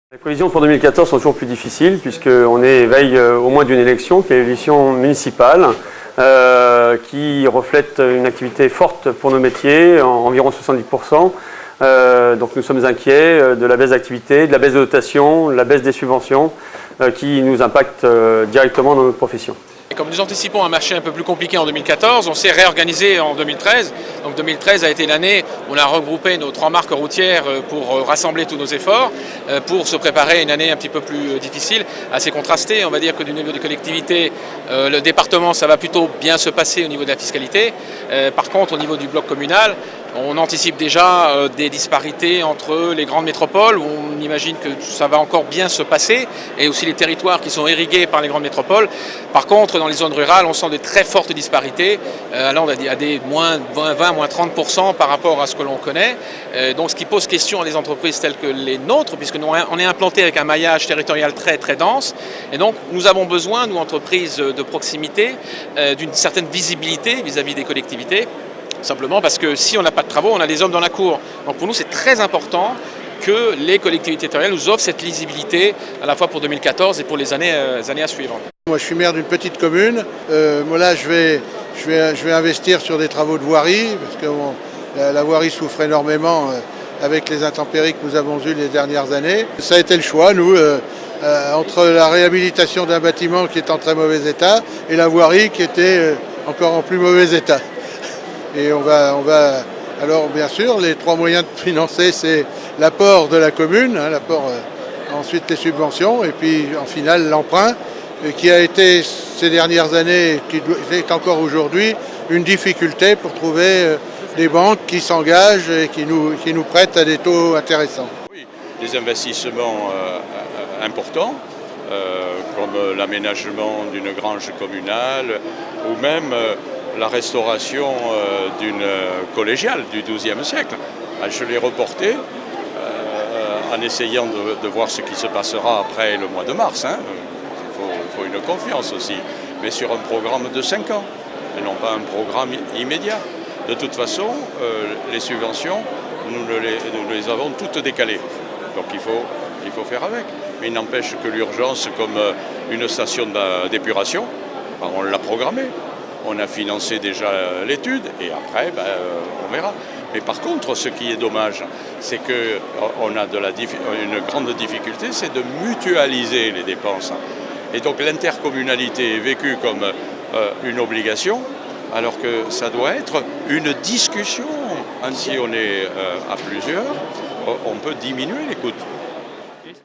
Les prévisions pour 2014 sont toujours plus difficiles puisqu'on est veille au moins d'une élection qui est l'élection municipale qui reflète une activité forte pour nos métiers, environ 70%. Donc nous sommes inquiets de la baisse d'activité, de la baisse de dotation, de la baisse des subventions qui nous impactent directement dans notre profession. Et comme nous anticipons un marché un peu plus compliqué en 2014, on s'est réorganisé en 2013. Donc 2013 a été l'année où on a regroupé nos 3 marques routières pour rassembler tous nos efforts, pour se préparer à une année un petit peu plus difficile, assez contrastée. On va dire que du niveau des collectivités, le département, ça va plutôt bien se passer au niveau de la fiscalité. Par contre, au niveau du bloc communal, on anticipe déjà des disparités entre les grandes métropoles, où on imagine que ça va encore bien se passer, et aussi les territoires qui sont irrigués par les grandes métropoles. Par contre, dans les zones rurales, on sent de très fortes disparités, allant à des moins 20, moins 30% par rapport à ce que l'on connaît. Donc ce qui pose question à des entreprises telles que les nôtres, puisque nous, on est implanté avec un maillage territorial très très dense. Et donc nous avons besoin, nous entreprises de proximité, d'une certaine visibilité vis-à-vis des collectivités. Simplement parce que si on n'a pas de travaux, on a des hommes dans la cour. Donc pour nous, c'est très important que les collectivités territoriales nous offrent cette lisibilité à la fois pour 2014 et pour les années à suivre. Moi, je suis maire d'une petite commune. Moi, là, je vais investir sur des travaux de voirie parce que la voirie souffre énormément avec les intempéries que nous avons eues les dernières années. Ça a été le choix, nous, entre la réhabilitation d'un bâtiment qui est en très mauvais état et la voirie qui était encore en plus mauvais état. Et on va alors bien sûr, les 3 moyens de financer, c'est l'apport de la commune, ensuite les subventions et puis en finale l'emprunt, qui a été ces dernières années, qui est encore aujourd'hui, une difficulté pour trouver des banques qui s'engagent et qui nous prêtent à des taux intéressants. Oui, des investissements importants, comme l'aménagement d'une grange communale ou même la restauration d'une collégiale du XIIe siècle. Je l'ai reporté en essayant de voir ce qui se passera après le mois de mars. Il faut une confiance aussi, mais sur un programme de 5 ans, et non pas un programme immédiat. De toute façon, les subventions, nous les avons toutes décalées. Donc il faut faire avec. Mais il n'empêche que l'urgence, comme une station d'épuration, on l'a programmée. On a financé déjà l'étude et après, on verra. Mais par contre, ce qui est dommage, c'est qu'on a une grande difficulté, c'est de mutualiser les dépenses. Et donc l'intercommunalité est vécue comme une obligation, alors que ça doit être une discussion. Si on est à plusieurs, on peut diminuer les coûts.